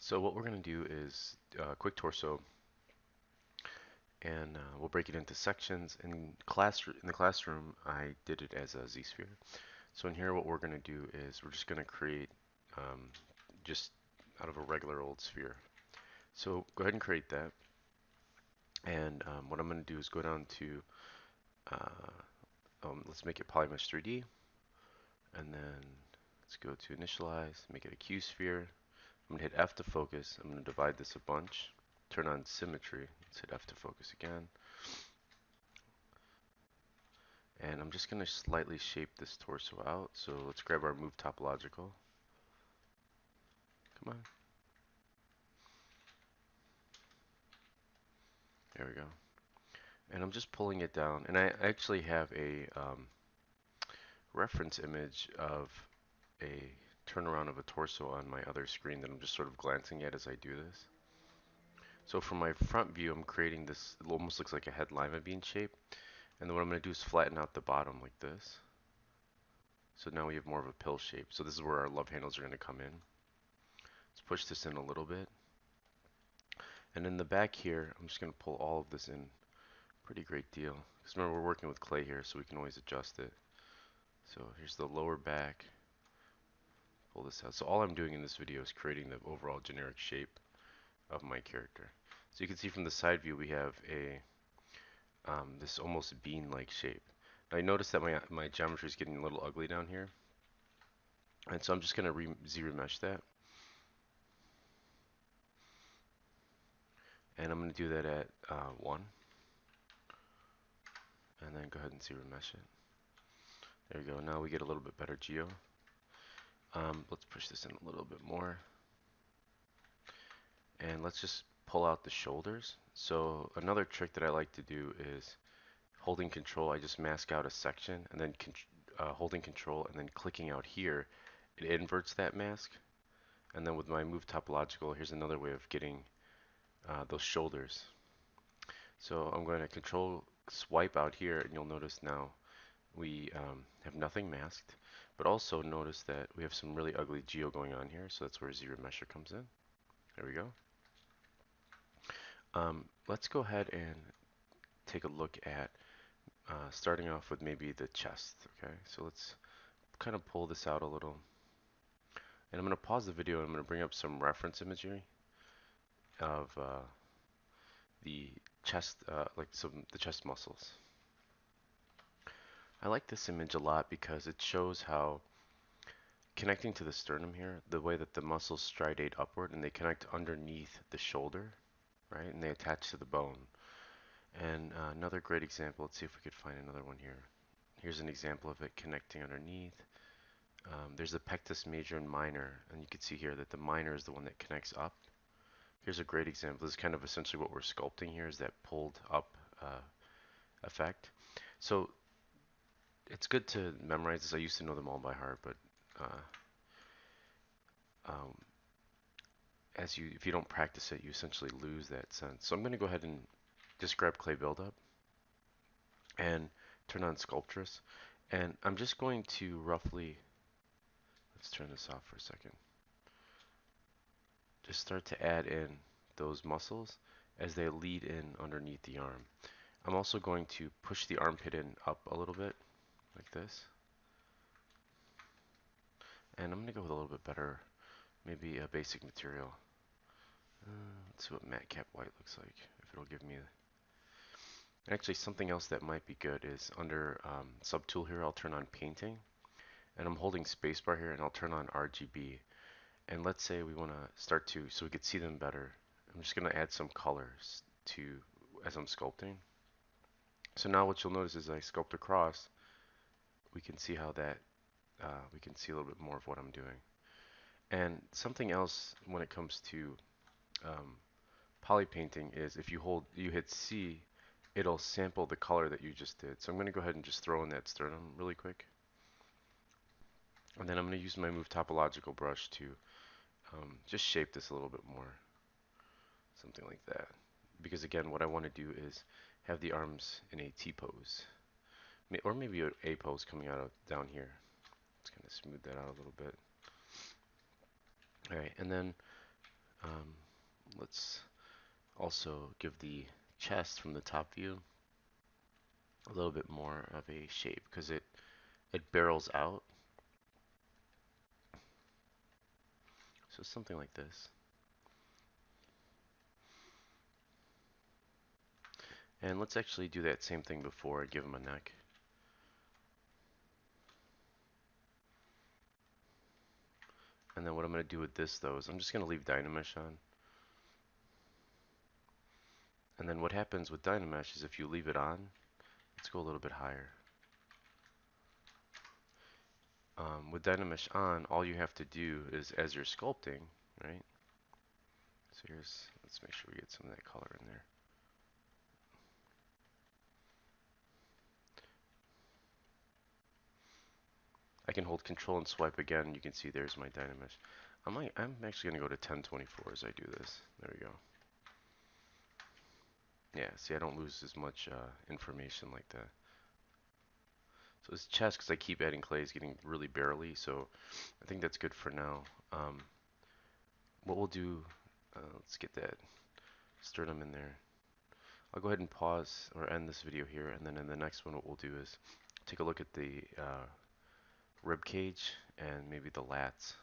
So what we're going to do is a quick torso, and we'll break it into sections. In the classroom, I did it as a Z-sphere. So in here, what we're going to do is we're just going to create um, just out of a regular old sphere. So go ahead and create that. And what I'm going to do is go down to, let's make it Polymesh 3D, and then let's go to initialize, make it a Q sphere. I'm going to hit F to focus. I'm going to divide this a bunch. Turn on symmetry. Let's hit F to focus again. And I'm just going to slightly shape this torso out. So let's grab our move topological. Come on. There we go. And I'm just pulling it down. And I actually have a reference image of a turnaround of a torso on my other screen that I'm just sort of glancing at as I do this. So for my front view, I'm creating this, it almost looks like a head lima bean shape. And then what I'm going to do is flatten out the bottom like this. So now we have more of a pill shape. So this is where our love handles are going to come in. Let's push this in a little bit. And in the back here, I'm just going to pull all of this in. Pretty great deal. Because remember, we're working with clay here, so we can always adjust it. So here's the lower back. Pull this out. So all I'm doing in this video is creating the overall generic shape of my character. So you can see from the side view, we have a this almost bean-like shape. Now you notice that my geometry is getting a little ugly down here. And so I'm just going to Z-remesh that. And I'm going to do that at 1. And then go ahead and Z-remesh it. There we go. Now we get a little bit better geo. Let's push this in a little bit more. And let's just pull out the shoulders. So another trick that I like to do is holding control, I just mask out a section, and then holding control and then clicking out here, it inverts that mask. And then with my move topological, here's another way of getting those shoulders. So I'm going to control swipe out here, and you'll notice now we have nothing masked, but also notice that we have some really ugly geo going on here, so that's where Z-remesher comes in. There we go. Let's go ahead and take a look at starting off with maybe the chest. Okay, so let's kind of pull this out a little. And I'm going to pause the video and I'm going to bring up some reference imagery of the chest, like the chest muscles. I like this image a lot because it shows how connecting to the sternum here, the way that the muscles stridate upward and they connect underneath the shoulder, right? And they attach to the bone. And another great example, let's see if we could find another one here. Here's an example of it connecting underneath. There's the pectus major and minor, and you can see here that the minor is the one that connects up. Here's a great example. This is kind of essentially what we're sculpting here, is that pulled up effect. So it's good to memorize this. I used to know them all by heart, but uh, um, if you don't practice it, you essentially lose that sense. So I'm going to go ahead and just grab clay buildup and turn on sculptress, and I'm just going to roughly, let's turn this off for a second, just start to add in those muscles as they lead in underneath the arm. I'm also going to push the armpit in up a little bit, like this. And I'm going to go with a little bit better, maybe a basic material. Let's see what matte cap white looks like, if it'll give me actually something else that might be good is under subtool here, I'll turn on painting. And I'm holding spacebar here and I'll turn on RGB. And let's say we want to start to, so we could see them better. I'm just going to add some colors to as I'm sculpting. So now what you'll notice is I sculpt across, we can see how that, we can see a little bit more of what I'm doing. And something else when it comes to poly painting is if you hit C, it'll sample the color that you just did. So I'm going to go ahead and just throw in that sternum really quick. And then I'm going to use my move topological brush to just shape this a little bit more. Something like that. Because again, what I want to do is have the arms in a T pose. Or maybe an A pose coming out of down here. Let's kind of smooth that out a little bit. Alright, and then Um, let's also give the chest from the top view a little bit more of a shape because it barrels out. So something like this. And let's actually do that same thing before I give him a neck. And then what I'm going to do with this though is I'm just going to leave Dynamesh on. And then what happens with Dynamesh is if you leave it on, let's go a little bit higher. With Dynamesh on, all you have to do is as you're sculpting, right? So let's make sure we get some of that color in there. I can hold control and swipe again. You can see there's my Dynamesh. I'm actually going to go to 1024 as I do this. There we go. Yeah, see I don't lose as much information like that. So this chest, because I keep adding clay, is getting really barely, so I think that's good for now. What we'll do, let's get that sternum in there. I'll go ahead and pause or end this video here, and then in the next one what we'll do is take a look at the rib cage and maybe the lats.